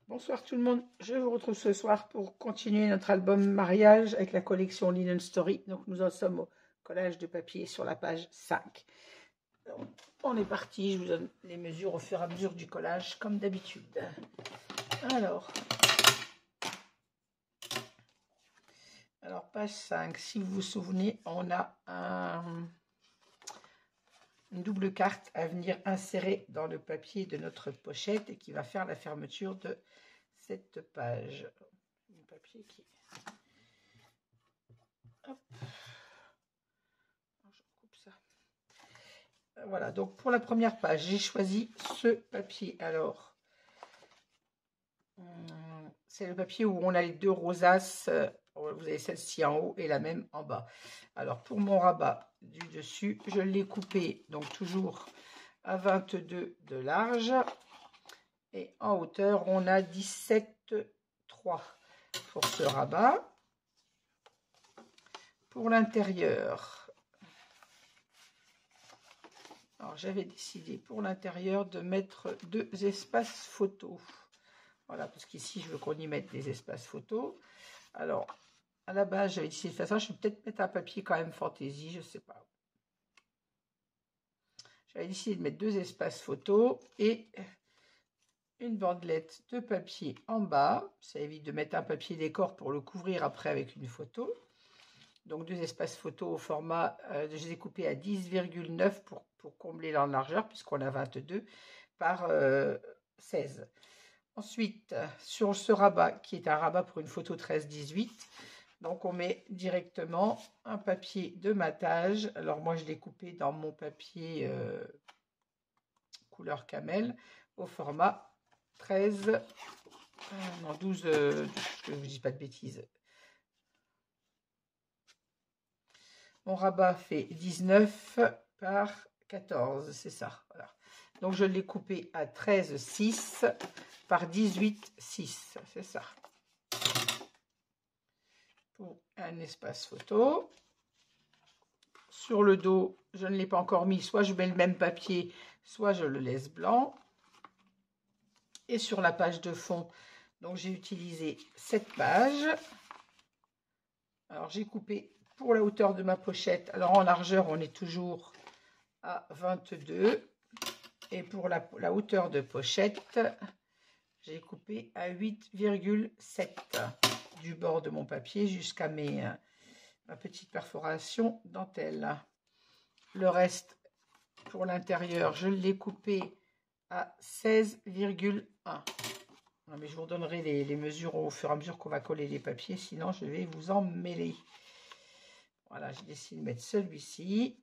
Bonsoir tout le monde, je vous retrouve ce soir pour continuer notre album mariage avec la collection Linen Story. Donc nous en sommes au collage de papier sur la page 5. Donc, on est parti, je vous donne les mesures au fur et à mesure du collage comme d'habitude. Alors page 5, si vous vous souvenez, on a une double carte à venir insérer dans le papier de notre pochette et qui va faire la fermeture de cette page. Le papier qui... Hop. Je coupe ça. Voilà, donc pour la première page, j'ai choisi ce papier. Alors, c'est le papier où on a les deux rosaces. Vous avez celle-ci en haut et la même en bas. Alors, pour mon rabat du dessus, je l'ai coupé, donc toujours à 22 de large. Et en hauteur, on a 17,3 pour ce rabat. Pour l'intérieur, alors j'avais décidé pour l'intérieur de mettre 2 espaces photos. Voilà, parce qu'ici, je veux qu'on y mette des espaces photos. Alors, à la base, j'avais décidé de faire ça. Je vais peut-être mettre un papier quand même fantaisie, je ne sais pas. J'avais décidé de mettre 2 espaces photos et une bandelette de papier en bas. Ça évite de mettre un papier décor pour le couvrir après avec une photo. Donc 2 espaces photos au format, je les ai coupés à 10,9 pour combler leur largeur, puisqu'on a 22 par 16. Ensuite, sur ce rabat, qui est un rabat pour une photo 13-18, donc on met directement un papier de matage. Alors moi, je l'ai coupé dans mon papier couleur camel au format 13, non 12, je ne vous dis pas de bêtises. Mon rabat fait 19 par 14, c'est ça. Voilà. Donc je l'ai coupé à 13,6 par 18,6, c'est ça. Pour un espace photo. Sur le dos, je ne l'ai pas encore mis, soit je mets le même papier, soit je le laisse blanc. Et sur la page de fond, donc j'ai utilisé cette page. Alors j'ai coupé pour la hauteur de ma pochette. Alors en largeur, on est toujours à 22. Et pour la hauteur de pochette, j'ai coupé à 8,7 du bord de mon papier jusqu'à ma petite perforation dentelle. Le reste, pour l'intérieur, je l'ai coupé à 16,1. Mais je vous donnerai les mesures au fur et à mesure qu'on va coller les papiers, sinon je vais vous en mêler. Voilà, j'ai décidé de mettre celui-ci.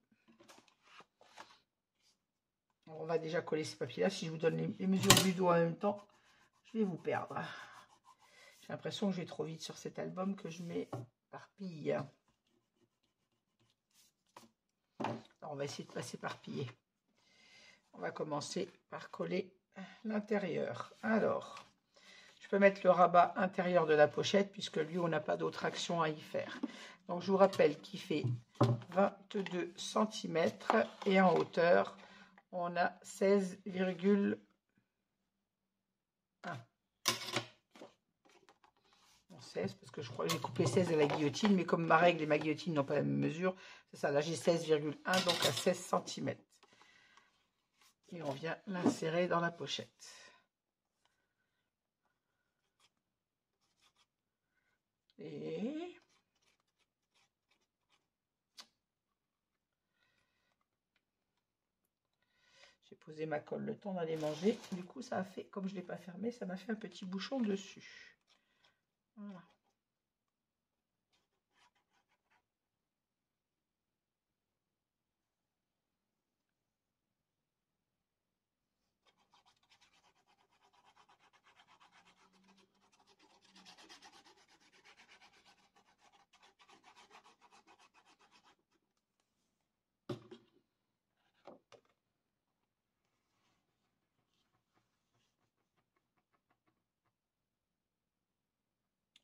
On va déjà coller ces papiers-là. Si je vous donne les mesures du dos en même temps, je vais vous perdre. J'ai l'impression que je vais trop vite sur cet album que je m'éparpille. Alors, on va essayer de pas s'éparpiller. On va commencer par coller l'intérieur. Alors, je peux mettre le rabat intérieur de la pochette puisque lui, on n'a pas d'autre action à y faire. Donc, je vous rappelle qu'il fait 22 cm et en hauteur, on a 16,1. 16 parce que je crois que j'ai coupé 16 à la guillotine, mais comme ma règle et ma guillotine n'ont pas la même mesure, c'est ça, là j'ai 16,1, donc à 16 cm. Et on vient l'insérer dans la pochette. Et j'ai posé ma colle le temps d'aller manger. Du coup, ça a fait, comme je ne l'ai pas fermé, ça m'a fait un petit bouchon dessus. Voilà.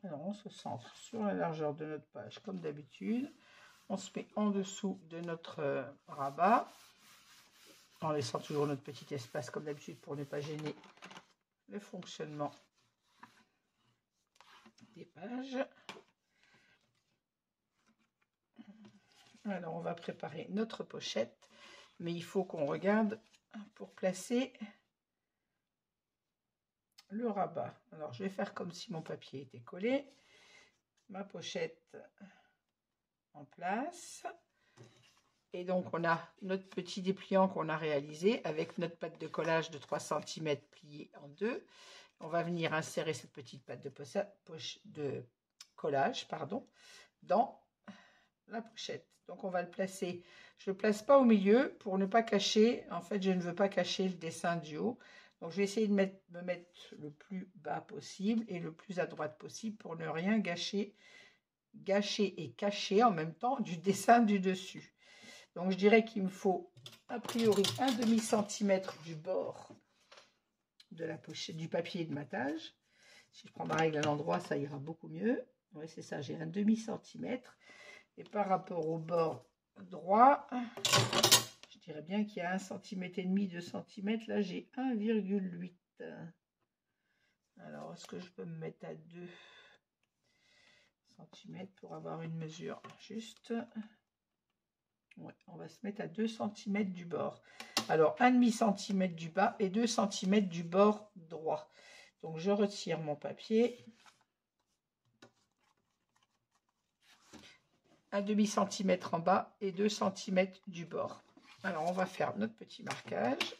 Alors, on se centre sur la largeur de notre page comme d'habitude. On se met en dessous de notre rabat, en laissant toujours notre petit espace comme d'habitude pour ne pas gêner le fonctionnement des pages. Alors, on va préparer notre pochette, mais il faut qu'on regarde pour placer le rabat. Alors, je vais faire comme si mon papier était collé. Ma pochette en place. Et donc, on a notre petit dépliant qu'on a réalisé avec notre pâte de collage de 3 cm pliée en deux. On va venir insérer cette petite pâte de collage dans la pochette. Donc, on va le placer. Je ne le place pas au milieu pour ne pas cacher. En fait, je ne veux pas cacher le dessin du haut. Donc, je vais essayer de me mettre le plus bas possible et le plus à droite possible pour ne rien gâcher et cacher en même temps du dessin du dessus. Donc, je dirais qu'il me faut a priori un demi-centimètre du bord de la pochette, du papier de matage. Si je prends ma règle à l'endroit, ça ira beaucoup mieux. Oui, c'est ça, j'ai un demi-centimètre. Et par rapport au bord droit, je dirais bien qu'il y a 1,5 cm, 2 cm. Là, j'ai 1,8. Alors, est-ce que je peux me mettre à 2 cm pour avoir une mesure juste? Ouais, on va se mettre à 2 cm du bord. Alors, 1,5 cm du bas et 2 cm du bord droit. Donc, je retire mon papier. 1,5 cm en bas et 2 cm du bord. Alors, on va faire notre petit marquage.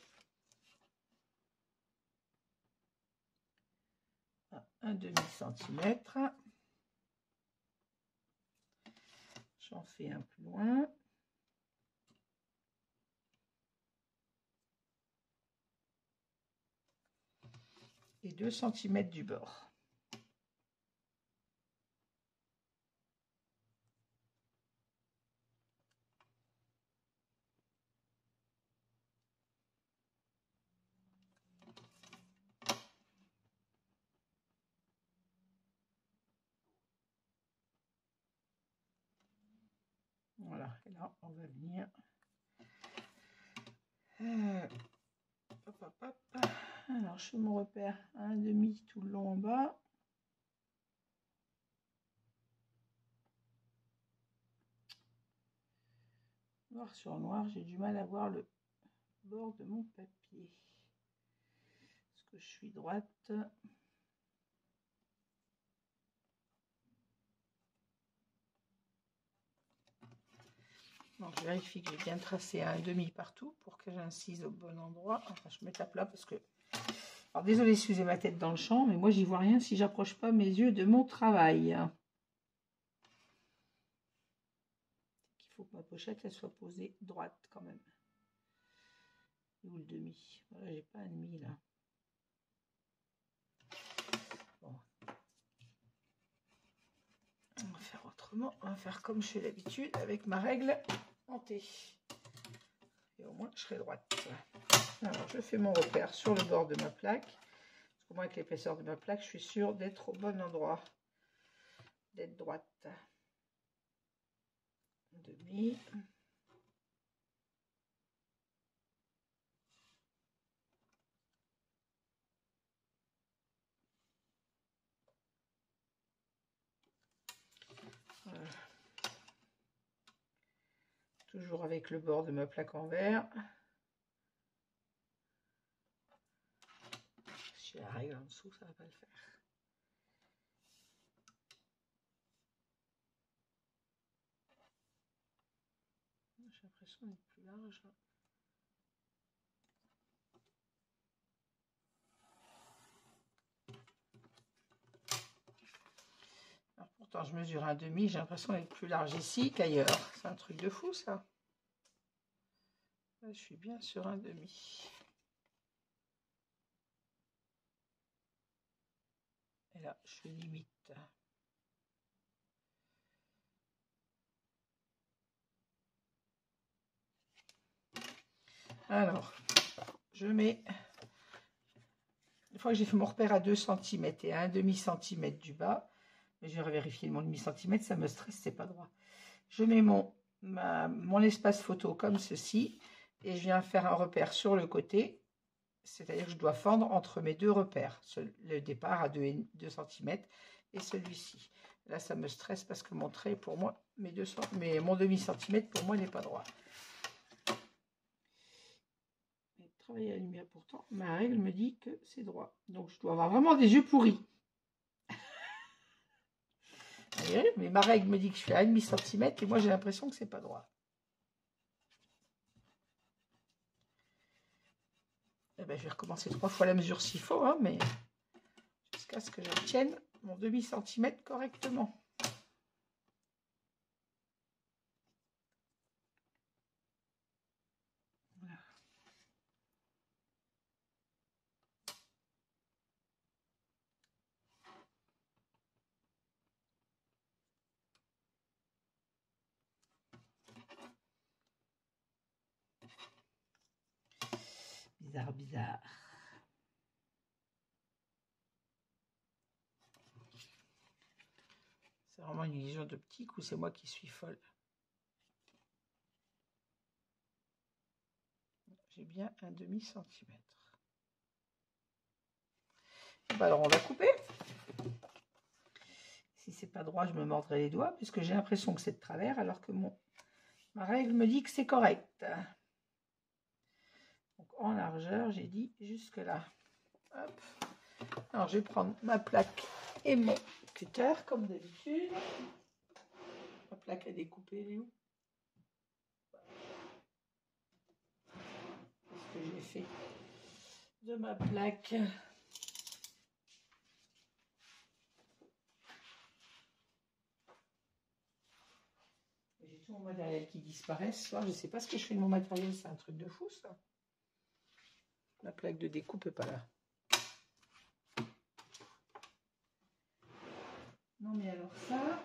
1,5 cm. J'en fais un plus loin. Et 2 cm du bord. Voilà, et là, on va venir. Hop, hop, hop. Alors, je fais mon repère 1,5 tout le long en bas. Noir sur noir, j'ai du mal à voir le bord de mon papier. Est-ce que je suis droite? Donc, je vérifie que j'ai bien tracé un demi partout pour que j'incise au bon endroit. Enfin, je mets à plat parce que... Alors, désolé si vous avez ma tête dans le champ, mais moi, j'y vois rien si j'approche pas mes yeux de mon travail. Il faut que ma pochette, elle soit posée droite quand même. Où le demi? Voilà, j'ai pas un demi là. Bon. On va faire autrement. On va faire comme je fais d'habitude avec ma règle en T. Et au moins, je serai droite. Alors, je fais mon repère sur le bord de ma plaque. Parce qu'au moins, avec l'épaisseur de ma plaque, je suis sûre d'être au bon endroit. D'être droite. Demi. Voilà. Toujours avec le bord de ma plaque en verre. Si j'ai la règle en dessous, ça ne va pas le faire. J'ai l'impression d'être plus large. Alors pourtant, je mesure un demi, j'ai l'impression d'être plus large ici qu'ailleurs. C'est un truc de fou, ça. Là, je suis bien sur un demi. Et là, je limite. Alors, je mets, une fois que j'ai fait mon repère à 2 cm et à 1,5 cm du bas, mais je vais vérifier mon demi-centimètre, ça me stresse, c'est pas droit. Je mets mon espace photo comme ceci, et je viens faire un repère sur le côté, c'est-à-dire que je dois fendre entre mes deux repères, le départ à 2 cm et celui-ci. Là, ça me stresse parce que mon trait, pour moi, mon demi-centimètre, pour moi, n'est pas droit. Travailler à la lumière, pourtant, ma règle me dit que c'est droit. Donc, je dois avoir vraiment des yeux pourris. Mais ma règle me dit que je suis à 1,5 centimètre et moi, j'ai l'impression que c'est pas droit. Eh ben, je vais recommencer 3 fois la mesure s'il faut, hein, mais jusqu'à ce que j'obtienne mon demi-centimètre correctement. Voilà. Bizarre, bizarre. C'est vraiment une illusion d'optique ou c'est moi qui suis folle? J'ai bien un demi-centimètre. Bah alors on va couper. Si c'est pas droit, je me mordrai les doigts puisque j'ai l'impression que c'est de travers alors que ma règle me dit que c'est correct. Donc en largeur, j'ai dit jusque là. Hop. Alors je vais prendre ma plaque et mon cutter comme d'habitude. Ma plaque à découper, elle est où? Qu'est-ce que j'ai fait de ma plaque? J'ai tout mon matériel qui disparaît ce soir. Je ne sais pas ce que je fais de mon matériel, c'est un truc de fou ça. La plaque de découpe n'est pas là. Non mais alors ça...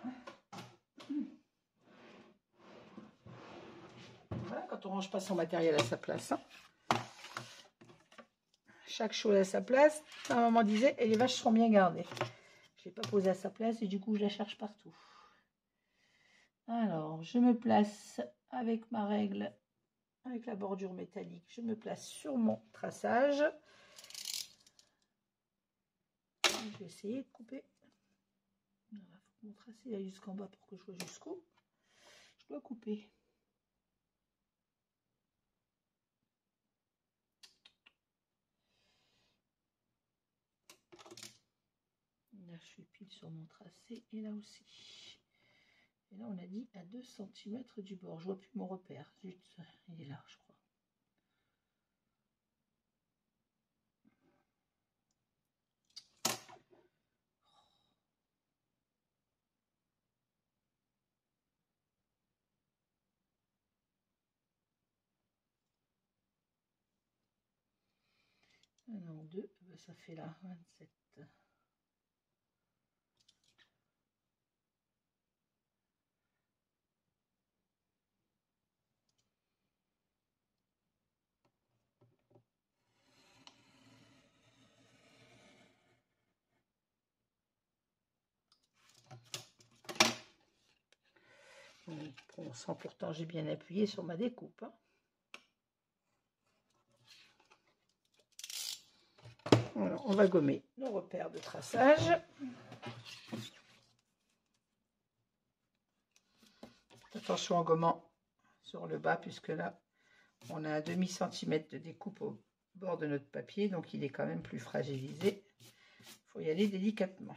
Voilà, quand on range pas son matériel à sa place. Hein. Chaque chose à sa place. Ma maman disait, et les vaches sont bien gardées. Je ne l'ai pas posée à sa place et du coup je la cherche partout. Alors, je me place avec ma règle, avec la bordure métallique, je me place sur mon traçage. Je vais essayer de couper. Il faut que mon tracé aille jusqu'en bas pour que je vois jusqu'où. Je dois couper. Là, je suis pile sur mon tracé et là aussi. Et là, on a dit à 2 cm du bord. Je vois plus mon repère. Zut, il est là, je crois. Un an, deux, ça fait là 27. Bon, sans pourtant j'ai bien appuyé sur ma découpe. Hein. Voilà, on va gommer nos repères de traçage. Attention en gommant sur le bas puisque là on a un demi-centimètre de découpe au bord de notre papier, donc il est quand même plus fragilisé. Il faut y aller délicatement.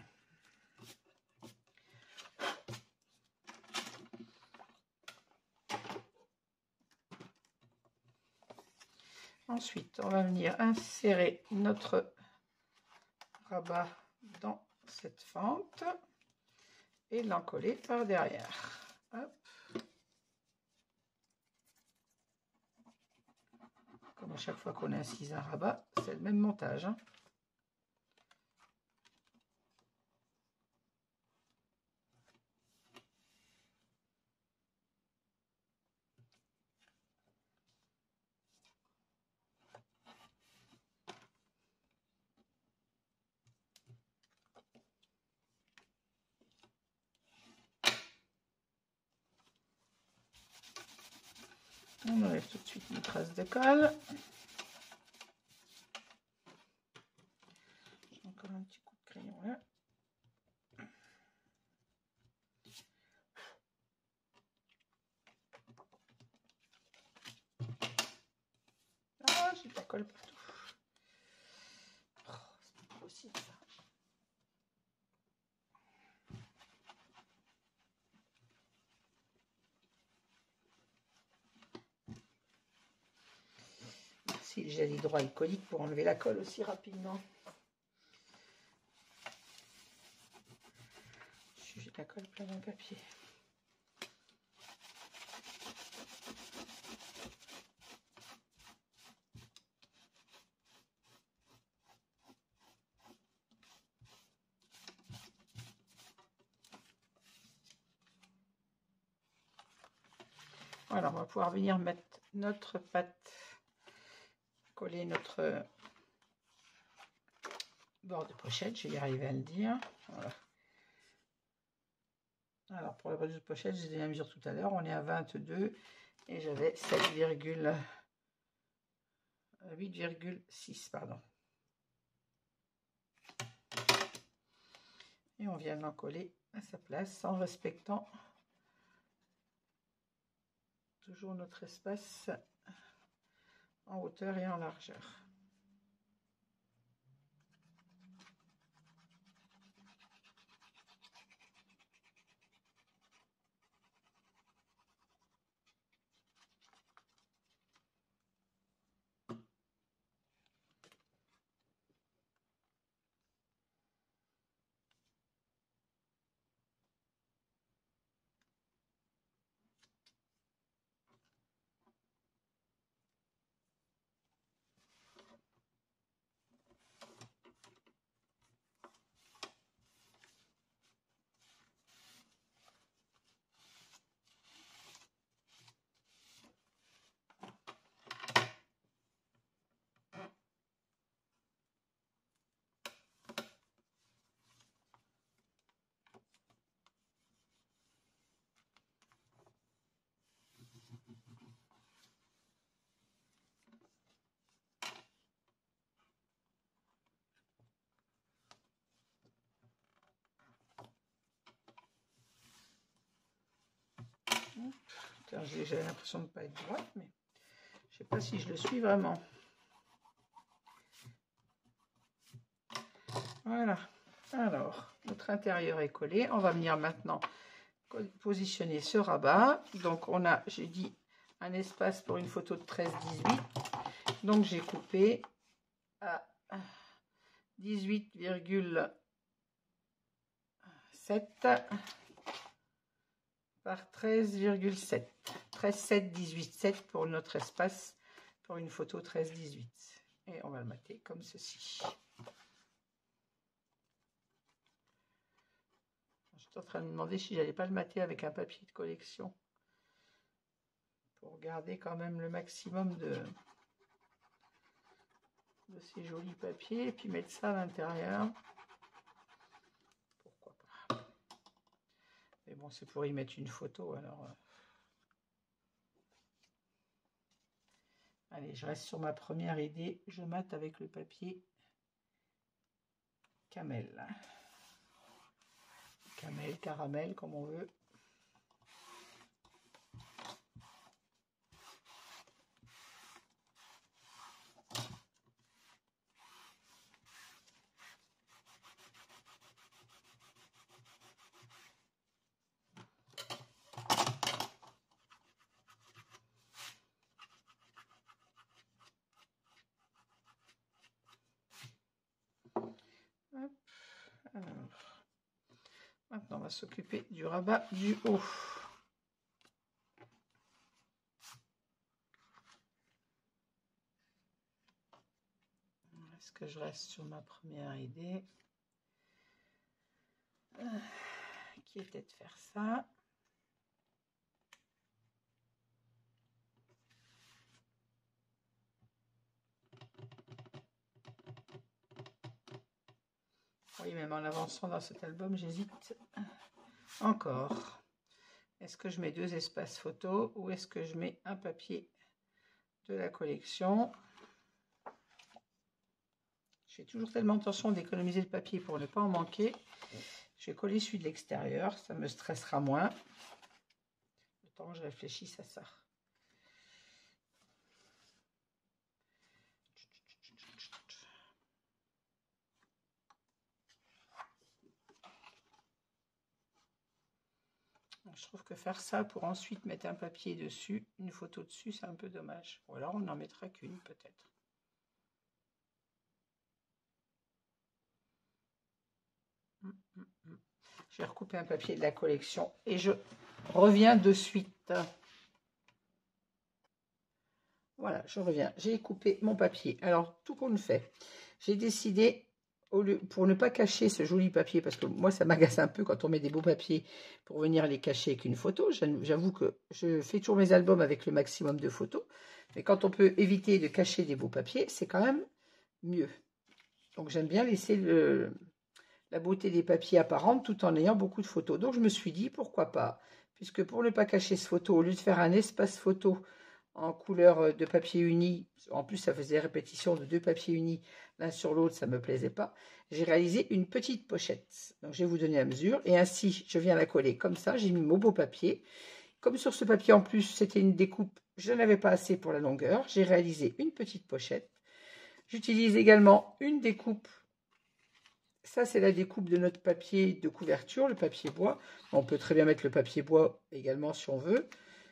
Ensuite, on va venir insérer notre rabat dans cette fente et l'encoller par derrière. Hop. Comme à chaque fois qu'on incise un rabat, c'est le même montage. Hein. On enlève tout de suite une trace de colle. J'ai encore un petit coup de crayon là. recolle partout. Oh, c'est pas possible ça. Merci le gel hydroalcoolique pour enlever la colle aussi rapidement. J'ai la colle plein dans le papier. Voilà, on va pouvoir venir mettre notre pâte, coller notre bord de pochette, je vais y arriver à le dire. Voilà. Alors pour le bord de pochette, j'ai donné la mesure tout à l'heure, on est à 22 et j'avais 8,6 pardon. Et on vient l'encoller à sa place en respectant toujours notre espace en hauteur et en largeur. J'ai l'impression de ne pas être droite, mais je ne sais pas si je le suis vraiment. Voilà. Alors, notre intérieur est collé. On va venir maintenant positionner ce rabat. Donc, on a, j'ai dit, un espace pour une photo de 13-18. Donc, j'ai coupé à 18,7 par 13,7. 13,7, 18,7 pour notre espace pour une photo 13-18. Et on va le mater comme ceci. J'étais en train de me demander si j'allais pas le mater avec un papier de collection pour garder quand même le maximum de ces jolis papiers et puis mettre ça à l'intérieur. Pourquoi pas. Mais bon, c'est pour y mettre une photo alors. Allez, je reste sur ma première idée. Je mate avec le papier camel. Camel, caramel, comme on veut. Hop. Alors, maintenant, on va s'occuper du rabat du haut. Est-ce que je reste sur ma première idée qui était de faire ça? Oui, même en avançant dans cet album, j'hésite encore. Est-ce que je mets 2 espaces photos ou est-ce que je mets un papier de la collection? J'ai toujours tellement attention d'économiser le papier pour ne pas en manquer. Je vais coller celui de l'extérieur, ça me stressera moins. Le temps que je réfléchisse à ça. Je trouve que faire ça pour ensuite mettre un papier dessus, une photo dessus, c'est un peu dommage. Ou alors on n'en mettra qu'une peut-être. Je vais recouper un papier de la collection et je reviens de suite. Voilà, je reviens. J'ai coupé mon papier. Alors, tout compte fait, j'ai décidé, pour ne pas cacher ce joli papier, parce que moi, ça m'agace un peu quand on met des beaux papiers pour venir les cacher avec une photo. J'avoue que je fais toujours mes albums avec le maximum de photos. Mais quand on peut éviter de cacher des beaux papiers, c'est quand même mieux. Donc, j'aime bien laisser la beauté des papiers apparente tout en ayant beaucoup de photos. Donc, je me suis dit, pourquoi pas, puisque pour ne pas cacher ce photo, au lieu de faire un espace photo en couleur de papier uni, en plus ça faisait répétition de 2 papiers unis l'un sur l'autre, ça ne me plaisait pas, j'ai réalisé une petite pochette. Donc je vais vous donner la mesure, et ainsi je viens la coller comme ça, j'ai mis mon beau papier. Comme sur ce papier en plus c'était une découpe, je n'avais pas assez pour la longueur, j'ai réalisé une petite pochette. J'utilise également une découpe, ça c'est la découpe de notre papier de couverture, le papier bois. On peut très bien mettre le papier bois également si on veut,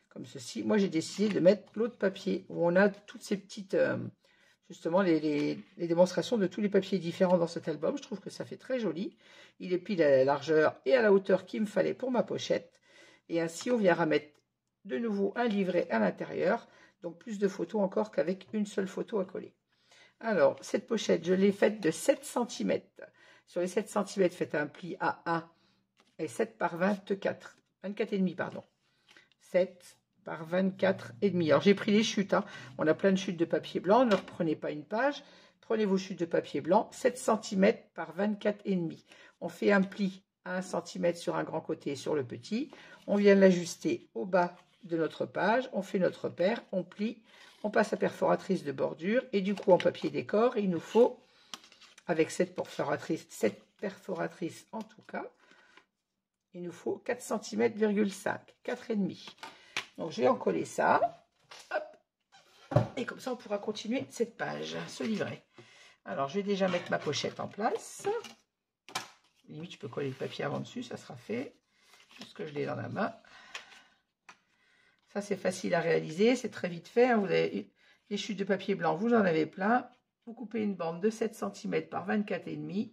comme ceci. Moi, j'ai décidé de mettre l'autre papier où on a toutes ces petites, justement, les démonstrations de tous les papiers différents dans cet album. Je trouve que ça fait très joli. Il est pile à la largeur et à la hauteur qu'il me fallait pour ma pochette. Et ainsi, on viendra mettre de nouveau un livret à l'intérieur. Donc, plus de photos encore qu'avec une seule photo à coller. Alors, cette pochette, je l'ai faite de 7 cm. Sur les 7 cm, faites un pli à 1 et 7 par 24. 24,5, pardon. 7 par 24,5. Alors j'ai pris les chutes, hein. On a plein de chutes de papier blanc, ne reprenez pas une page, prenez vos chutes de papier blanc, 7 cm par 24,5. On fait un pli à 1 cm sur un grand côté et sur le petit, on vient l'ajuster au bas de notre page, on fait notre paire, on plie, on passe à perforatrice de bordure et du coup en papier décor, il nous faut, avec cette perforatrice en tout cas, il nous faut 4 cm,5 cm, 4,5. Donc, je vais en coller ça. Hop. Et comme ça, on pourra continuer cette page, ce livret. Alors, je vais déjà mettre ma pochette en place. Limite, je peux coller le papier avant dessus, ça sera fait. Juste que je l'ai dans la main. Ça, c'est facile à réaliser, c'est très vite fait. Vous avez les chutes de papier blanc, vous en avez plein. Vous coupez une bande de 7 cm par 24,5.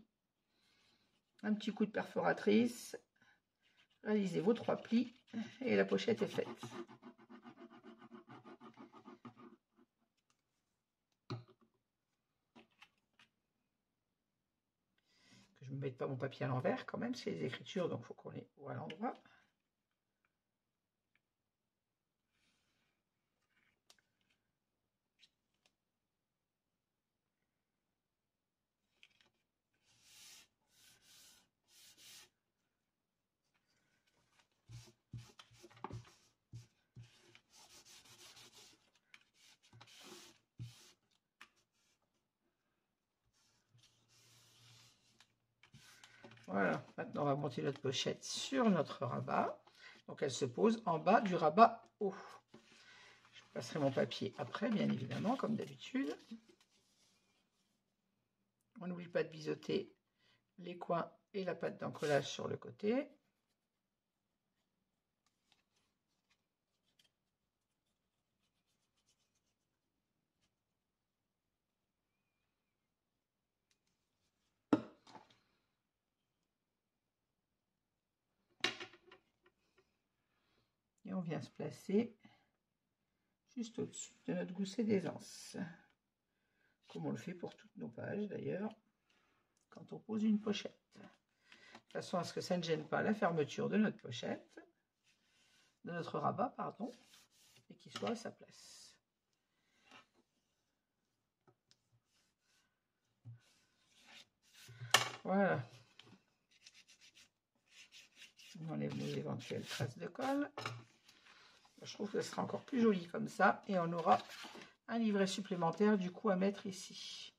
Un petit coup de perforatrice. Réalisez vos 3 plis et la pochette est faite. Que je ne me mette pas mon papier à l'envers quand même, c'est les écritures, donc il faut qu'on les voit à l'endroit. Voilà, maintenant on va monter notre pochette sur notre rabat. Donc elle se pose en bas du rabat haut. Je passerai mon papier après, bien évidemment, comme d'habitude. On n'oublie pas de biseauter les coins et la pâte d'encollage sur le côté. Et on vient se placer juste au-dessus de notre gousset d'aisance. Comme on le fait pour toutes nos pages d'ailleurs, quand on pose une pochette. De façon à ce que ça ne gêne pas la fermeture de notre pochette, de notre rabat, pardon, et qu'il soit à sa place. Voilà. On enlève nos éventuelles traces de colle. Je trouve que ce sera encore plus joli comme ça, et on aura un livret supplémentaire du coup à mettre ici.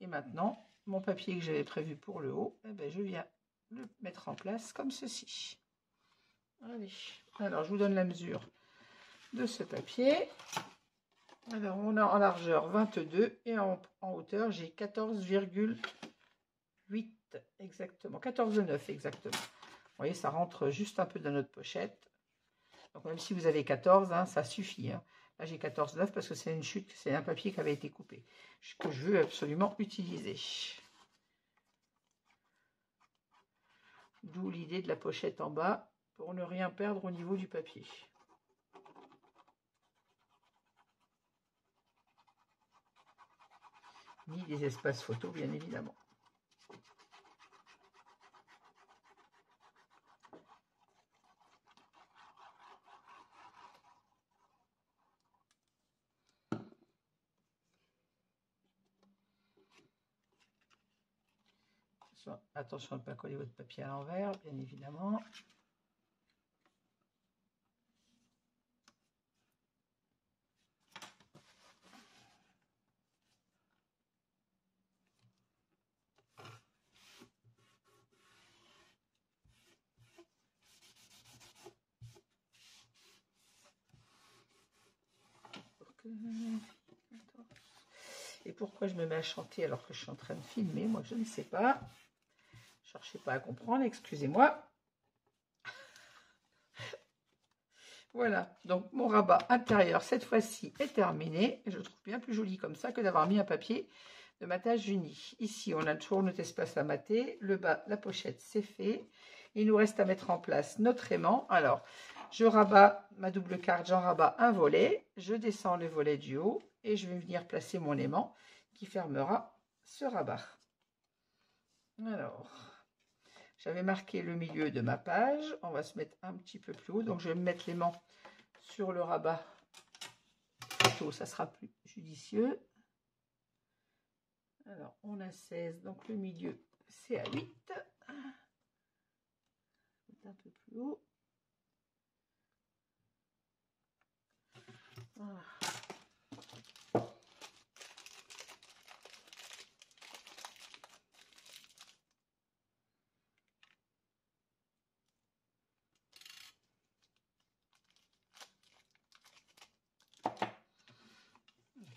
Et maintenant, mon papier que j'avais prévu pour le haut, eh ben, je viens le mettre en place comme ceci. Allez, alors je vous donne la mesure de ce papier. Alors on a en largeur 22 et en hauteur j'ai 14,8 exactement, 14,9 exactement. Vous voyez, ça rentre juste un peu dans notre pochette. Donc même si vous avez 14, hein, ça suffit. Hein. Là j'ai 14,9 parce que c'est une chute, c'est un papier qui avait été coupé, que je veux absolument utiliser. D'où l'idée de la pochette en bas, pour ne rien perdre au niveau du papier. Ni des espaces photos, bien évidemment. Attention à ne pas coller votre papier à l'envers, bien évidemment. Et pourquoi je me mets à chanter alors que je suis en train de filmer? Moi, je ne sais pas. Cherchez pas à comprendre, excusez-moi. Voilà, donc mon rabat intérieur, cette fois-ci, est terminé. Je le trouve bien plus joli comme ça que d'avoir mis un papier de matage uni. Ici, on a toujours notre espace à mater. Le bas, la pochette, c'est fait. Il nous reste à mettre en place notre aimant. Alors, je rabats ma double carte, j'en rabats un volet. Je descends le volet du haut et je vais venir placer mon aimant qui fermera ce rabat. Alors, j'avais marqué le milieu de ma page. On va se mettre un petit peu plus haut. Donc, je vais me mettre l'aimant sur le rabat. Plutôt, ça sera plus judicieux. Alors, on a 16. Donc, le milieu, c'est à 8. Un peu plus haut. Voilà.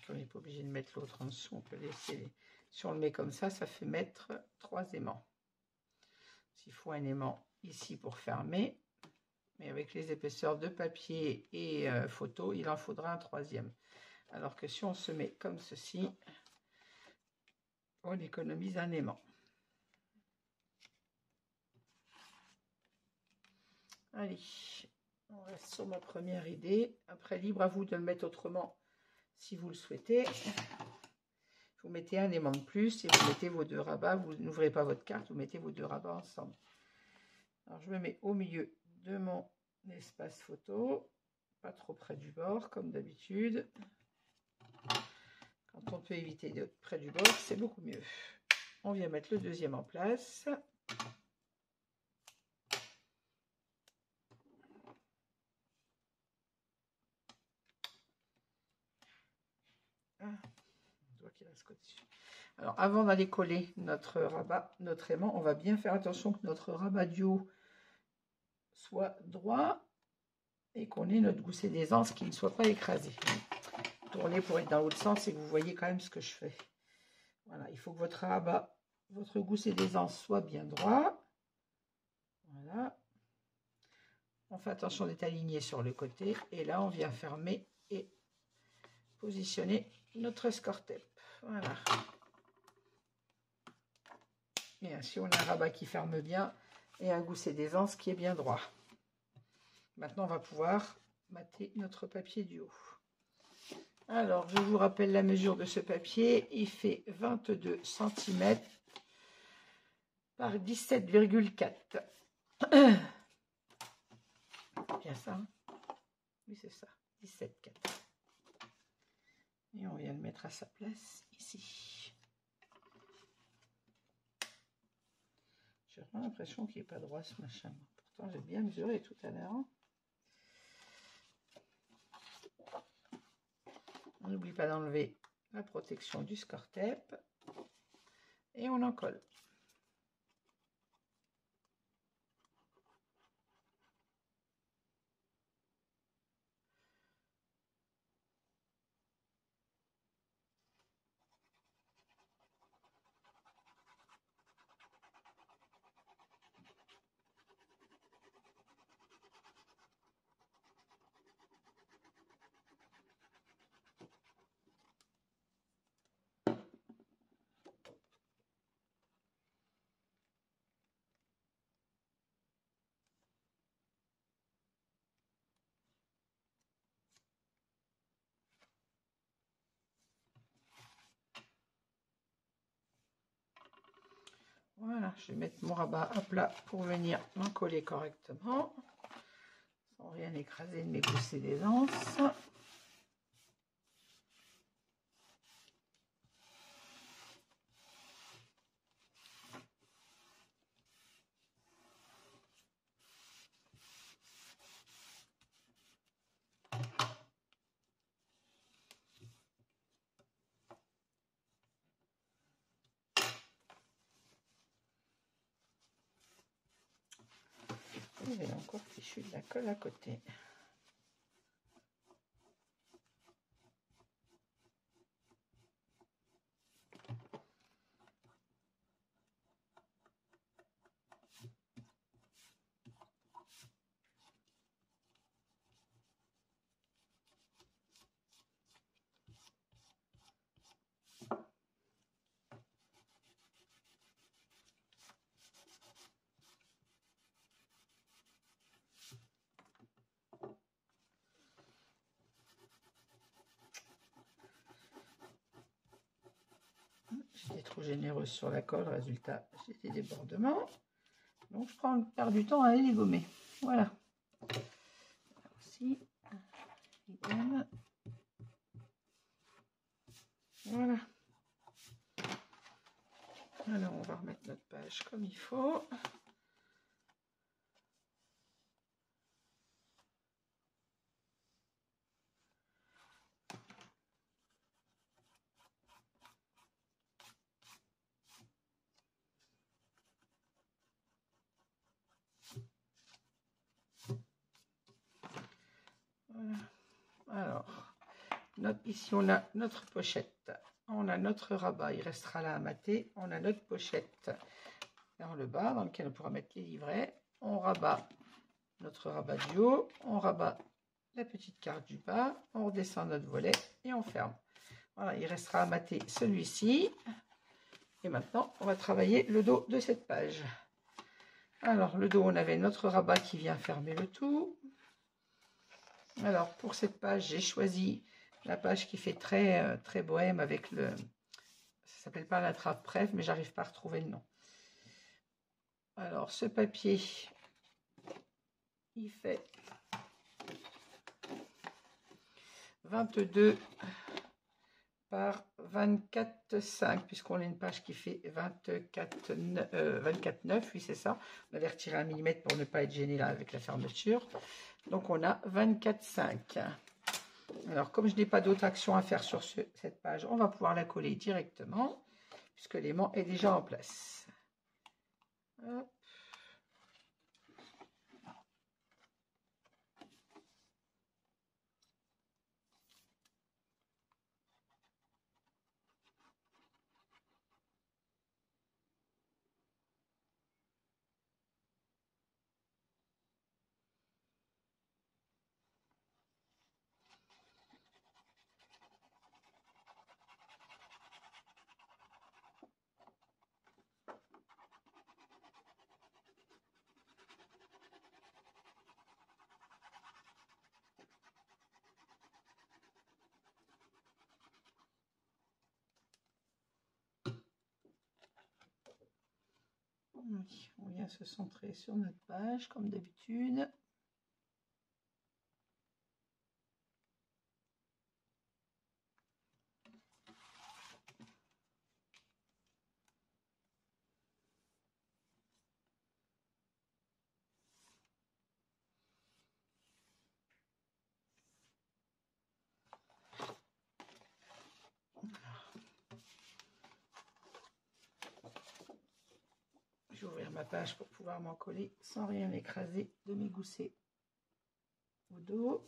On n'est pas obligé de mettre l'autre en dessous, on peut laisser, si on le met comme ça fait mettre 3 aimants. S'il faut un aimant ici pour fermer, mais avec les épaisseurs de papier et photo, il en faudra un 3e. Alors que si on se met comme ceci, on économise un aimant. Allez, on reste sur ma première idée. Après, libre à vous de le mettre autrement si vous le souhaitez. Vous mettez un aimant de plus et vous mettez vos 2 rabats. Vous n'ouvrez pas votre carte, vous mettez vos 2 rabats ensemble. Alors, je me mets au milieu de mon espace photo, pas trop près du bord, comme d'habitude. Quand on peut éviter d'être près du bord, c'est beaucoup mieux. On vient mettre le 2e en place. Alors, avant d'aller coller notre rabat, notre aimant, on va bien faire attention que notre rabat du haut soit droit et qu'on ait notre gousset d'aisance qui ne soit pas écrasé. Tournez pour être dans l'autre sens et que vous voyez quand même ce que je fais. Voilà, il faut que votre rabat, votre gousset d'aisance soit bien droit. Voilà. On fait attention d'être aligné sur le côté. Et là, on vient fermer et positionner notre score tape. Voilà. Et ainsi, on a un rabat qui ferme bien et un gousset d'aisance qui est bien droit. Maintenant, on va pouvoir mater notre papier du haut. Alors, je vous rappelle la mesure de ce papier. Il fait 22 cm par 17,4. Bien ça, hein? Oui, c'est ça, 17,4. Et on vient le mettre à sa place ici. J'ai vraiment l'impression qu'il n'est pas droit ce machin. Pourtant, j'ai bien mesuré tout à l'heure. On n'oublie pas d'enlever la protection du score tape. Et on en colle. Voilà, je vais mettre mon rabat à plat pour venir m'encoller correctement, sans rien écraser de mes goussets d'aisance. Il est encore fichu de la colle à côté. J'étais trop généreuse sur la colle, résultat, j'ai des débordements. Donc je perds du temps à aller les gommer. Voilà. Aussi, idem. Voilà. Alors on va remettre notre page comme il faut. Voilà. Alors, ici on a notre pochette, on a notre rabat, il restera là à mater, on a notre pochette vers le bas dans lequel on pourra mettre les livrets, on rabat notre rabat du haut, on rabat la petite carte du bas, on redescend notre volet et on ferme. Voilà, il restera à mater celui-ci. Et maintenant, on va travailler le dos de cette page. Alors, le dos, on avait notre rabat qui vient fermer le tout. Alors, pour cette page, j'ai choisi la page qui fait très bohème avec le... Ça s'appelle pas la trappe brève, mais j'arrive pas à retrouver le nom. Alors, ce papier, il fait 22 par 24,5, puisqu'on a une page qui fait 24,9, oui c'est ça. On avait retiré 1 mm pour ne pas être gêné là avec la fermeture. Donc on a 24,5. Alors comme je n'ai pas d'autre action à faire sur cette page, on va pouvoir la coller directement, puisque l'aimant est déjà en place. Hop. On vient se centrer sur notre page comme d'habitude. Je vais ouvrir ma page pour pouvoir m'en coller sans rien écraser de mes goussets au dos.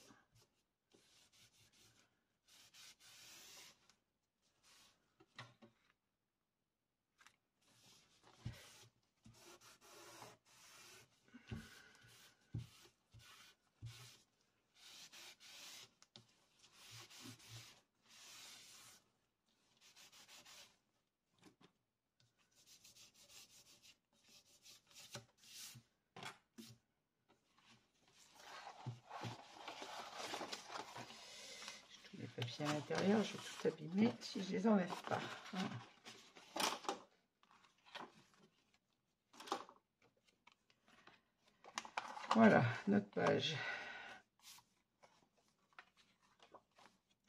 Les papiers à l'intérieur, je vais tout abîmer si je les enlève pas. Voilà, notre page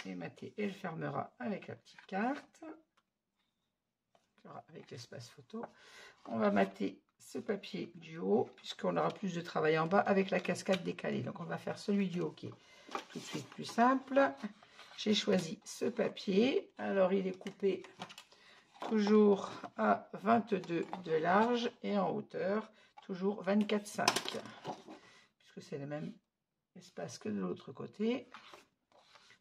est matée. Elle fermera avec la petite carte, avec l'espace photo. On va mater ce papier du haut, puisqu'on aura plus de travail en bas avec la cascade décalée. Donc on va faire celui du haut qui est tout de suite plus simple. J'ai choisi ce papier. Alors il est coupé toujours à 22 de large et en hauteur toujours 24,5, puisque c'est le même espace que de l'autre côté.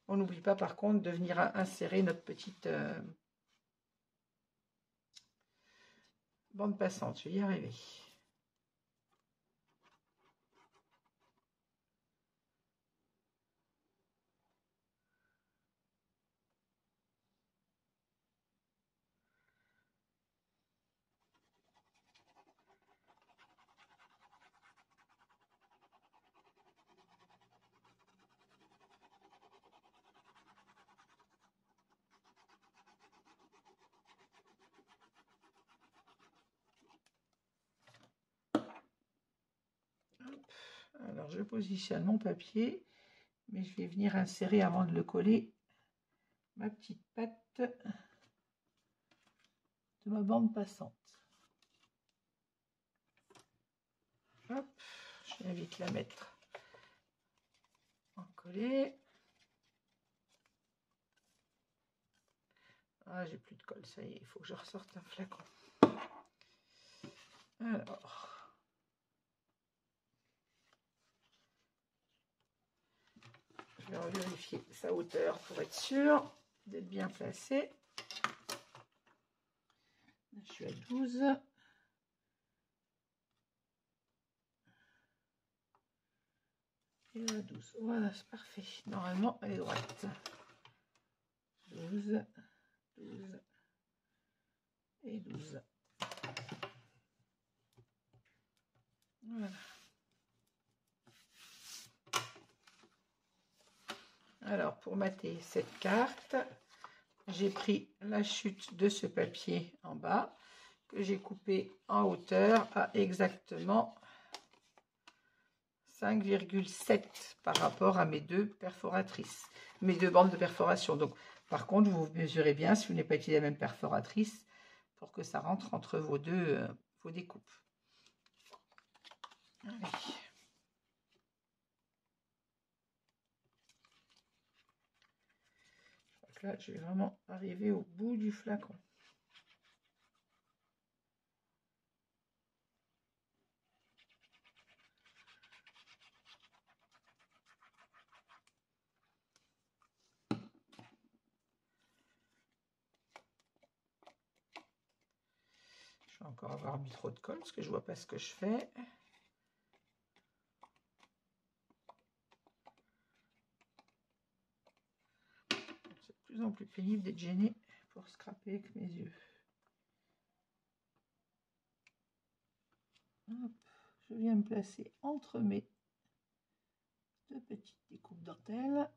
On n'oublie pas par contre de venir insérer notre petite bande passante. Je vais y arriver. Alors je positionne mon papier, mais je vais venir insérer avant de le coller ma petite patte de ma bande passante. Hop, je vais vite la mettre en collé. Ah, j'ai plus de colle, ça y est, il faut que je ressorte un flacon. Alors, je vais vérifier sa hauteur pour être sûr d'être bien placé. Je suis à 12. Et à 12. Voilà, c'est parfait. Normalement, elle est droite. 12, 12 et 12. Voilà. Alors, pour mater cette carte, j'ai pris la chute de ce papier en bas, que j'ai coupé en hauteur à exactement 5,7 par rapport à mes deux perforatrices, mes deux bandes de perforation. Donc, par contre, vous mesurez bien si vous n'avez pas utilisé la même perforatrice pour que ça rentre entre vos vos découpes. Allez. Je crois que là, je vais vraiment arriver au bout du flacon. Je vais encore avoir mis trop de colle parce que je vois pas ce que je fais. C'est de plus en plus pénible d'être gêné pour scraper avec mes yeux. Hop, je viens me placer entre mes deux petites découpes dentelles.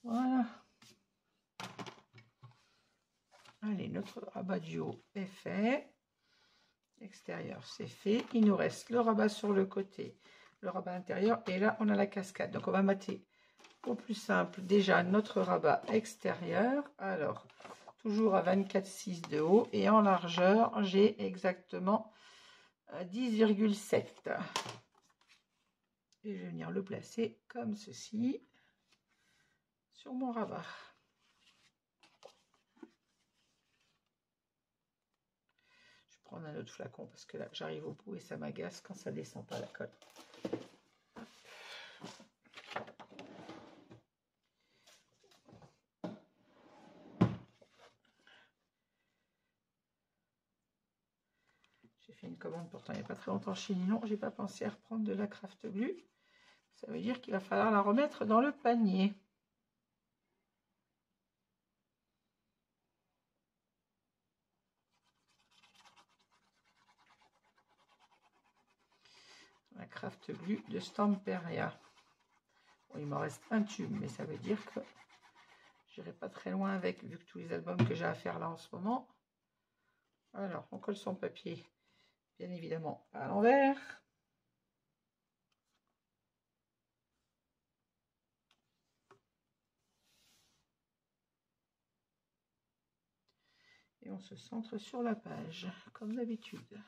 Voilà. Allez, notre rabat du haut est fait. L'extérieur, c'est fait. Il nous reste le rabat sur le côté, le rabat intérieur. Et là, on a la cascade. Donc, on va mater au plus simple déjà notre rabat extérieur. Alors, toujours à 24,6 de haut. Et en largeur, j'ai exactement 10,7. Et je vais venir le placer comme ceci sur mon rabat. prendre un autre flacon parce que là j'arrive au bout et ça m'agace quand ça descend pas la colle. J'ai fait une commande pourtant il n'y a pas très longtemps chez Ninon, j'ai pas pensé à reprendre de la craft glue. Ça veut dire qu'il va falloir la remettre dans le panier. La craft glue de Stamperia. Bon, il m'en reste un tube, mais ça veut dire que j'irai pas très loin avec, vu que tous les albums que j'ai à faire là en ce moment. Alors, on colle son papier, bien évidemment, à l'envers. Et on se centre sur la page, comme d'habitude.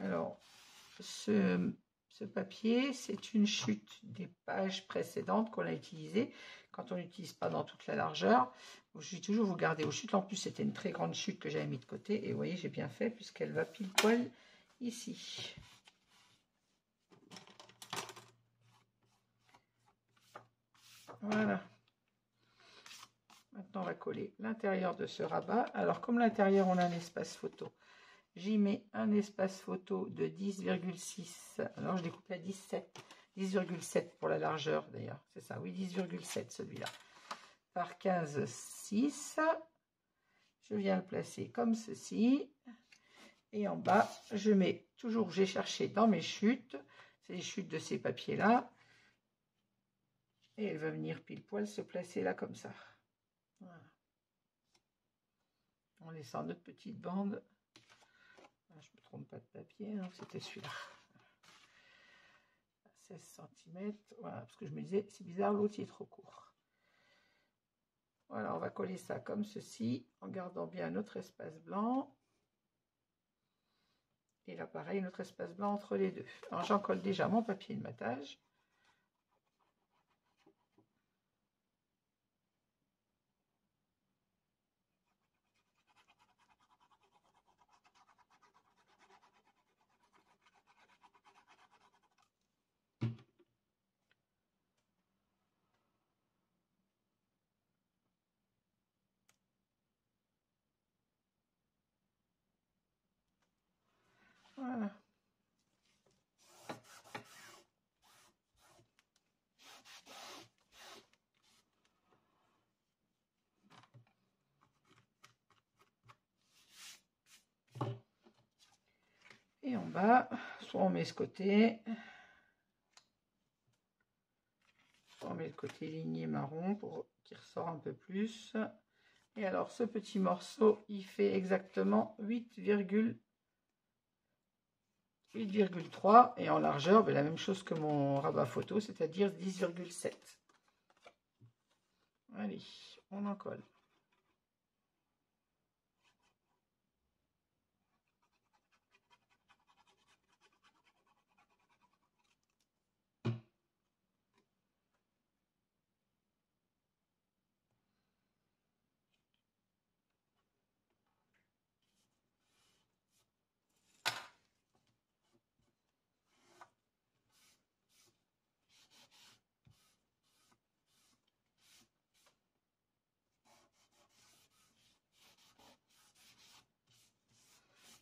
Alors, ce papier, c'est une chute des pages précédentes qu'on a utilisées. Quand on n'utilise pas dans toute la largeur, je dis toujours vous gardez aux chutes. En plus, c'était une très grande chute que j'avais mis de côté. Et vous voyez, j'ai bien fait puisqu'elle va pile poil ici. Voilà. Maintenant, on va coller l'intérieur de ce rabat. Alors, comme l'intérieur, on a un espace photo. J'y mets un espace photo de 10,6. Alors, je découpe à 17. 10,7 pour la largeur, d'ailleurs. C'est ça, oui, 10,7 celui-là. Par 15,6. Je viens le placer comme ceci. Et en bas, je mets toujours, j'ai cherché dans mes chutes. C'est les chutes de ces papiers-là. Et elle va venir pile poil se placer là comme ça. Voilà. En laissant notre petite bande. Je ne me trompe pas de papier, hein, c'était celui-là. 16 cm. Voilà, parce que je me disais, c'est bizarre, l'autre il est trop court. Voilà, on va coller ça comme ceci, en gardant bien notre espace blanc. Et là, pareil, notre espace blanc entre les deux. Alors, j'en colle déjà mon papier de matage. Voilà. Et en bas, soit on met ce côté, soit on met le côté ligné marron pour qu'il ressort un peu plus. Et alors, ce petit morceau, il fait exactement 8,3 et en largeur, ben, la même chose que mon rabat photo, c'est-à-dire 10,7. Allez, on en colle.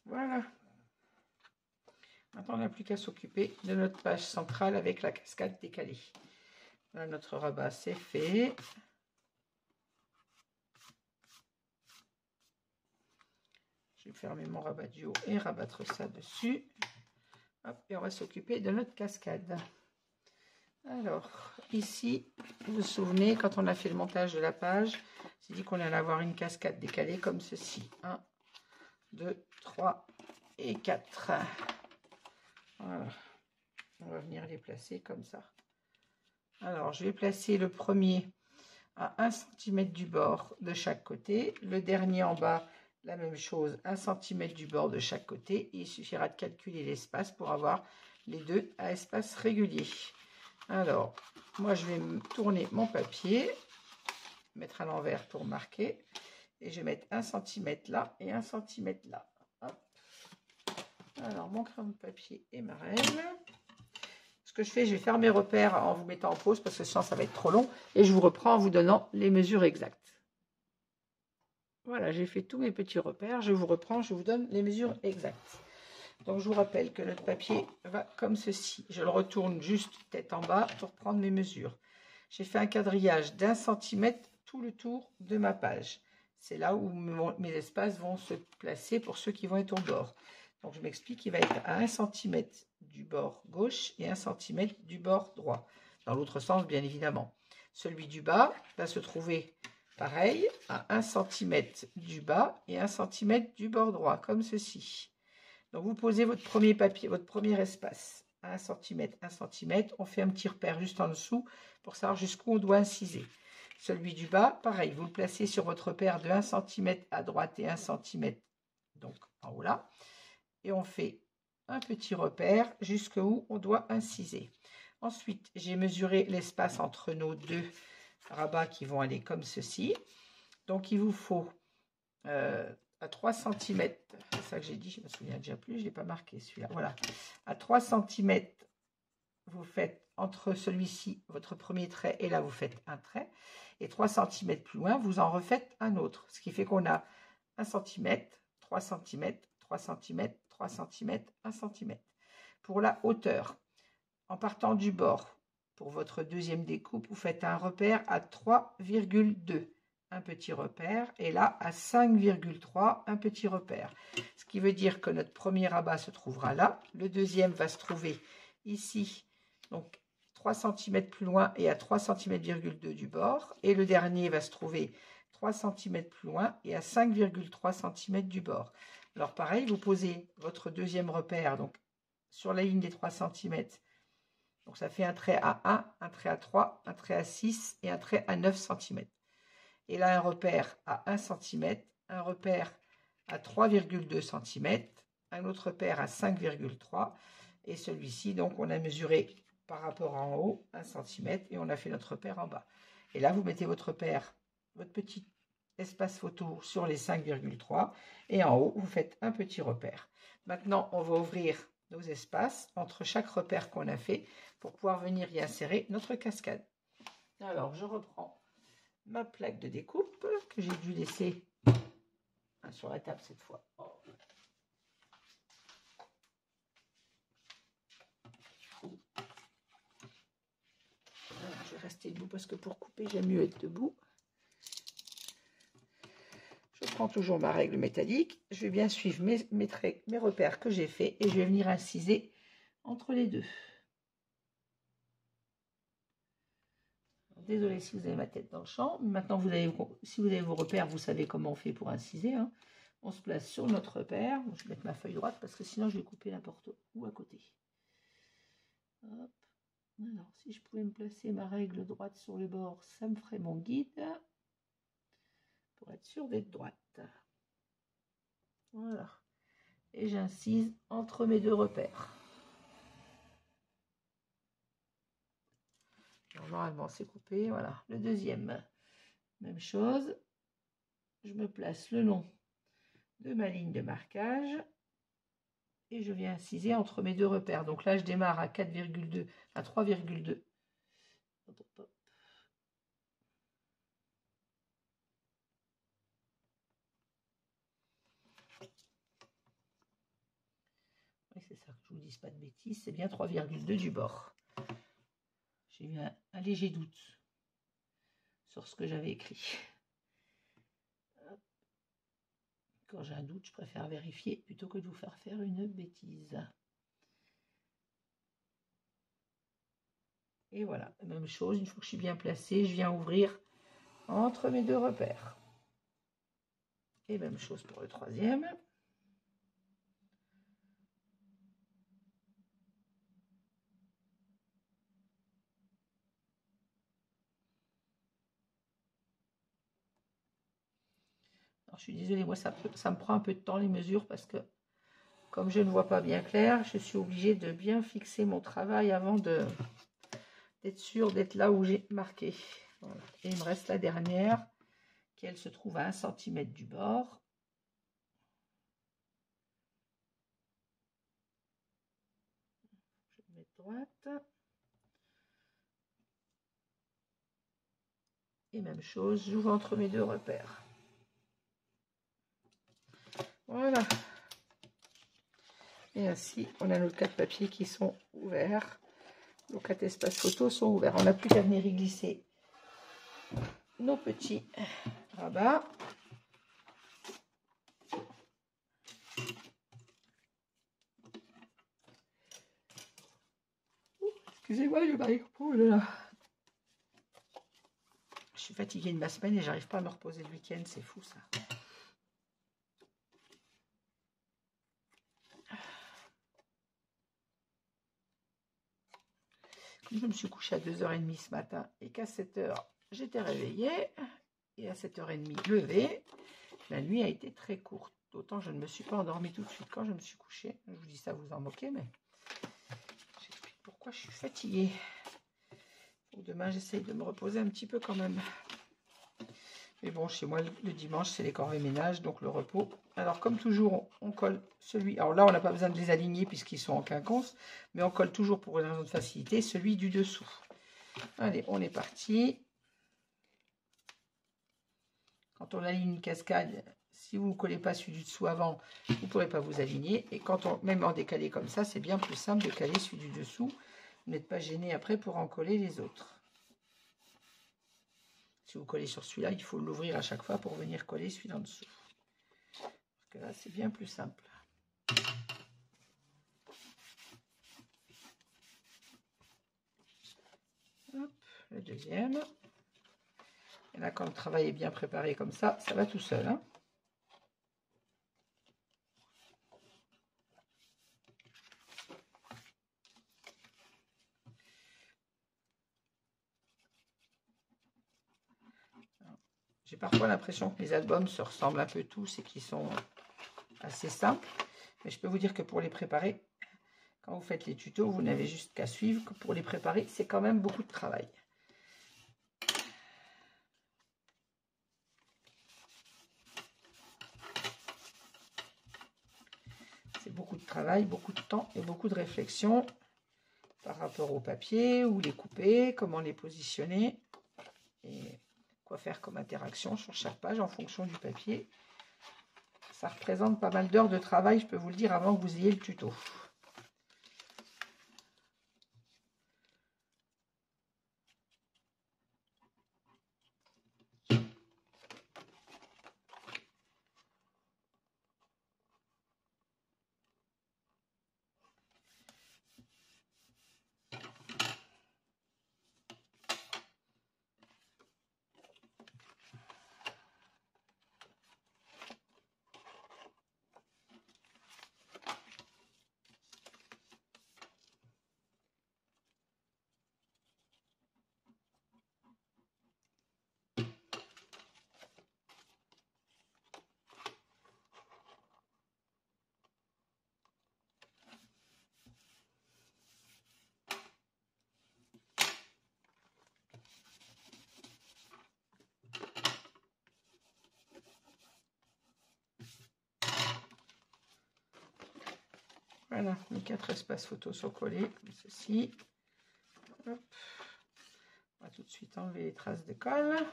Voilà. Maintenant, on n'a plus qu'à s'occuper de notre page centrale avec la cascade décalée. Voilà, notre rabat, c'est fait. Je vais fermer mon rabat du haut et rabattre ça dessus. Hop, et on va s'occuper de notre cascade. Alors, ici, vous vous souvenez, quand on a fait le montage de la page, j'ai dit qu'on allait avoir une cascade décalée comme ceci. 1, 2, 3 et 4. Voilà. On va venir les placer comme ça. Alors, je vais placer le premier à 1 cm du bord de chaque côté. Le dernier en bas, la même chose, 1 cm du bord de chaque côté. Et il suffira de calculer l'espace pour avoir les deux à espace régulier. Alors, moi, je vais me tourner mon papier, mettre à l'envers pour marquer. Et je vais mettre 1 cm là et 1 cm là. Hop. Alors, mon crayon de papier et ma règle. Ce que je fais, je vais faire mes repères en vous mettant en pause parce que sinon, ça va être trop long. Et je vous reprends en vous donnant les mesures exactes. Voilà, j'ai fait tous mes petits repères. Je vous reprends, je vous donne les mesures exactes. Donc, je vous rappelle que notre papier va comme ceci. Je le retourne juste tête en bas pour prendre mes mesures. J'ai fait un quadrillage d'1 centimètre tout le tour de ma page. C'est là où mes espaces vont se placer pour ceux qui vont être au bord. Donc, je m'explique, il va être à 1 cm du bord gauche et 1 cm du bord droit. Dans l'autre sens, bien évidemment. Celui du bas va se trouver pareil à 1 cm du bas et 1 cm du bord droit, comme ceci. Donc, vous posez votre premier papier, votre premier espace à 1 cm, 1 cm. On fait un petit repère juste en dessous pour savoir jusqu'où on doit inciser. Celui du bas, pareil, vous le placez sur votre repère de 1 cm à droite et 1 cm, donc en haut là. Et on fait un petit repère jusqu'où on doit inciser. Ensuite, j'ai mesuré l'espace entre nos deux rabats qui vont aller comme ceci. Donc, il vous faut à 3 cm, c'est ça que j'ai dit, je me souviens déjà plus, je ne l'ai pas marqué celui-là. Voilà, à 3 cm, vous faites entre celui-ci, votre premier trait, et là, vous faites un trait. Et 3 cm plus loin, vous en refaites un autre. Ce qui fait qu'on a 1 cm, 3 cm, 3 cm, 3 cm, 1 cm. Pour la hauteur, en partant du bord, pour votre deuxième découpe, vous faites un repère à 3,2. Un petit repère, et là à 5,3 un petit repère, ce qui veut dire que notre premier rabat se trouvera là, le deuxième va se trouver ici, donc 3 cm plus loin et à 3 cm,2 du bord, et le dernier va se trouver 3 cm plus loin et à 5,3 cm du bord. Alors pareil, vous posez votre deuxième repère donc sur la ligne des 3 cm, donc ça fait un trait à 1, un trait à 3, un trait à 6 et un trait à 9 cm. Et là, un repère à 1 cm, un repère à 3,2 cm, un autre repère à 5,3 et celui-ci, donc on a mesuré par rapport en haut 1 cm et on a fait notre repère en bas. Et là, vous mettez votre repère, votre petit espace photo sur les 5,3 et en haut, vous faites un petit repère. Maintenant, on va ouvrir nos espaces entre chaque repère qu'on a fait pour pouvoir venir y insérer notre cascade. Alors, je reprends ma plaque de découpe que j'ai dû laisser sur la table cette fois. Alors, je vais rester debout parce que pour couper, j'aime mieux être debout. Je prends toujours ma règle métallique. Je vais bien suivre mes repères que j'ai fait et je vais venir inciser entre les deux. Désolée si vous avez ma tête dans le champ. Maintenant, si vous avez vos repères, vous savez comment on fait pour inciser. Hein. On se place sur notre repère. Je vais mettre ma feuille droite parce que sinon, je vais couper n'importe où à côté. Hop. Alors, si je pouvais me placer ma règle droite sur le bord, ça me ferait mon guide. Pour être sûr d'être droite. Voilà. Et j'incise entre mes deux repères. Alors, normalement, c'est coupé. Voilà. Le deuxième, même chose. Je me place le long de ma ligne de marquage. Et je viens inciser entre mes deux repères. Donc là, je démarre à 4,2, à 3,2. Oui, c'est ça, que je ne vous dise pas de bêtises. C'est bien 3,2 du bord. J'ai eu un léger doute sur ce que j'avais écrit. Quand j'ai un doute, je préfère vérifier plutôt que de vous faire une bêtise. Et voilà, même chose, une fois que je suis bien placée, je viens ouvrir entre mes deux repères. Et même chose pour le troisième. Alors, je suis désolée, moi ça me prend un peu de temps les mesures parce que comme je ne vois pas bien clair, je suis obligée de bien fixer mon travail avant de d'être sûr d'être là où j'ai marqué. Voilà. Et il me reste la dernière, qui elle se trouve à 1 cm du bord. Je vais mettre droite. Et même chose, j'ouvre entre mes deux repères. Voilà. Et ainsi, on a nos 4 papiers qui sont ouverts. Nos 4 espaces photos sont ouverts. On n'a plus qu'à venir y glisser nos petits rabats. Excusez-moi, je m'arrive. Oh là là. Je suis fatiguée de ma semaine et j'arrive pas à me reposer le week-end. C'est fou ça. Je me suis couchée à 2h30 ce matin et qu'à 7h, j'étais réveillée. Et à 7h30, levée. La nuit a été très courte. D'autant je ne me suis pas endormie tout de suite quand je me suis couchée. Je vous dis ça, vous en moquez, mais j'explique pourquoi je suis fatiguée. Donc demain, j'essaye de me reposer un petit peu quand même. Mais bon, chez moi, le dimanche, c'est les corvées ménage, donc le repos. Alors, comme toujours, on colle celui... Alors là, on n'a pas besoin de les aligner puisqu'ils sont en quinconce, mais on colle toujours pour une raison de facilité, celui du dessous. Allez, on est parti. Quand on aligne une cascade, si vous ne collez pas celui du dessous avant, vous ne pourrez pas vous aligner. Et quand on, même en décalé comme ça, c'est bien plus simple de caler celui du dessous. Vous n'êtes pas gêné après pour en coller les autres. Si vous collez sur celui-là, il faut l'ouvrir à chaque fois pour venir coller celui d'en dessous. Parce que là, c'est bien plus simple. Hop, le deuxième. Et là, quand le travail est bien préparé comme ça va tout seul. Hein. J'ai parfois l'impression que les albums se ressemblent un peu tous et qu'ils sont assez simples. Mais je peux vous dire que pour les préparer, quand vous faites les tutos, vous n'avez juste qu'à suivre. Que pour les préparer, c'est quand même beaucoup de travail. C'est beaucoup de travail, beaucoup de temps et beaucoup de réflexion par rapport au papier, où les couper, comment les positionner et quoi faire comme interaction sur chaque page en fonction du papier. Ça représente pas mal d'heures de travail, je peux vous le dire, avant que vous ayez le tuto. Voilà, les 4 espaces photos sont collés, comme ceci. Hop. On va tout de suite enlever les traces de colle.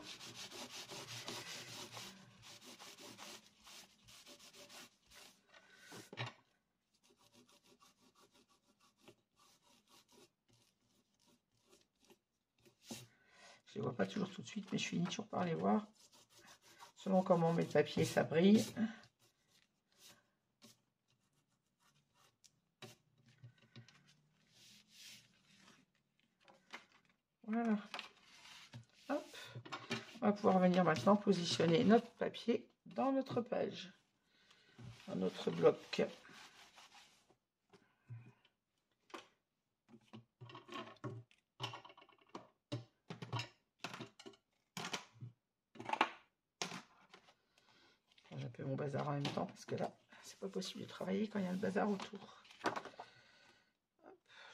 Je ne les vois pas toujours tout de suite, mais je finis toujours par les voir. Selon comment on met le papier, ça brille. Voilà. Hop. On va pouvoir venir maintenant positionner notre papier dans notre page, dans notre bloc. J'ai un peu mon bazar en même temps parce que là, c'est pas possible de travailler quand il y a le bazar autour. Hop.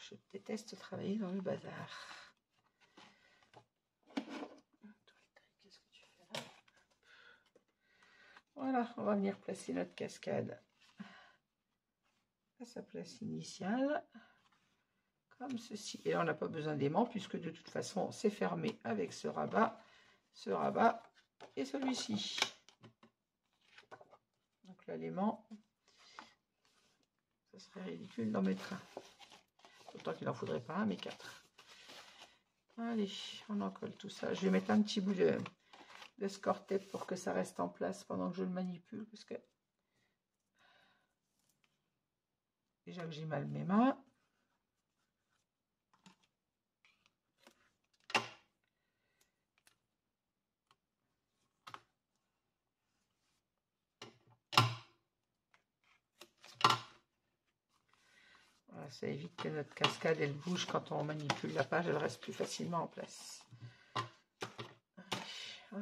Je déteste travailler dans le bazar. Voilà, on va venir placer notre cascade à sa place initiale, comme ceci. Et là, on n'a pas besoin d'aimant, puisque de toute façon, c'est fermé avec ce rabat et celui-ci. Donc là, l'aimant, ça serait ridicule d'en mettre un. Autant qu'il n'en faudrait pas un, mais 4. Allez, on en colle tout ça. Je vais mettre un petit bout de score tape pour que ça reste en place pendant que je le manipule, parce que déjà que j'ai mal mes mains. Voilà, ça évite que notre cascade elle bouge quand on manipule la page, elle reste plus facilement en place. Allez, hop.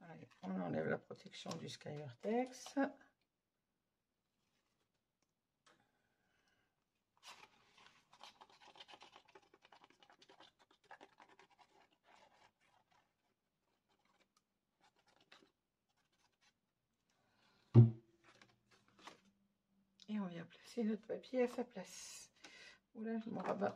Allez, on enlève la protection du Skyvertex. Et on vient placer notre papier à sa place. Oula, je m'en rabats.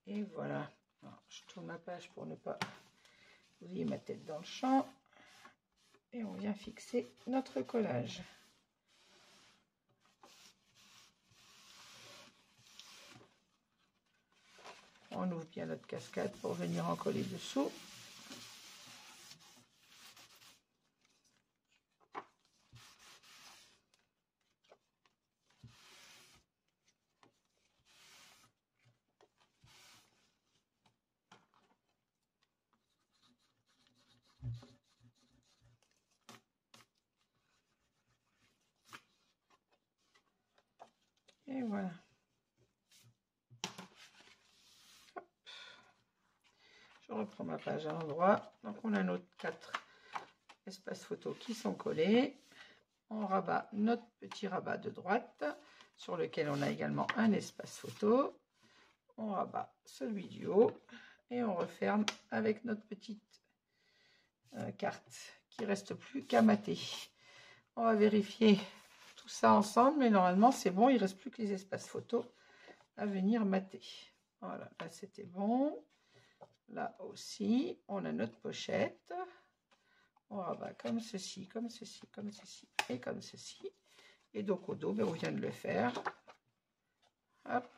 Et voilà. Alors, je tourne ma page pour ne pas oublier ma tête dans le champ. Et on vient fixer notre collage. On ouvre bien notre cascade pour venir en coller dessous. Et voilà. Hop. Je reprends ma page à l'endroit. Donc on a nos 4 espaces photos qui sont collés. On rabat notre petit rabat de droite sur lequel on a également un espace photo. On rabat celui du haut et on referme avec notre petite carte qui reste plus qu'à mater. On va vérifier tout ça ensemble, mais normalement c'est bon, il ne reste plus que les espaces photos à venir mater. Voilà, là c'était bon. Là aussi, on a notre pochette. On rabat comme ceci, comme ceci, comme ceci et comme ceci. Et donc au dos, ben, on vient de le faire. Hop.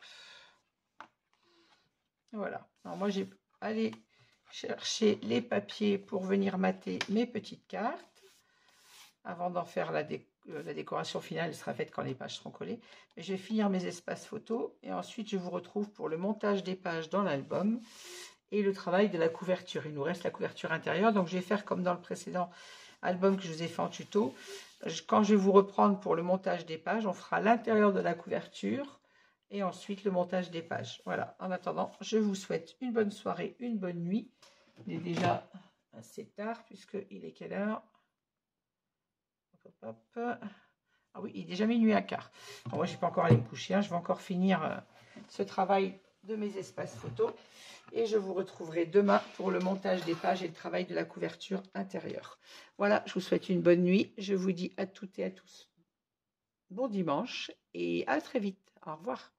Voilà. Alors moi j'ai allé chercher les papiers pour venir mater mes petites cartes. Avant d'en faire la décoration finale, elle sera faite quand les pages seront collées. Mais je vais finir mes espaces photos et ensuite je vous retrouve pour le montage des pages dans l'album et le travail de la couverture. Il nous reste la couverture intérieure, donc je vais faire comme dans le précédent album que je vous ai fait en tuto. Quand je vais vous reprendre pour le montage des pages, on fera l'intérieur de la couverture et ensuite le montage des pages. Voilà, en attendant, je vous souhaite une bonne soirée, une bonne nuit. Il est déjà assez tard puisqu'il est quelle heure? Hop, hop. Ah oui, il est déjà minuit 1 quart. Bon, moi, je ne vais pas encore aller me coucher, hein. Je vais encore finir ce travail de mes espaces photos. Et je vous retrouverai demain pour le montage des pages et le travail de la couverture intérieure. Voilà, je vous souhaite une bonne nuit. Je vous dis à toutes et à tous bon dimanche et à très vite. Au revoir.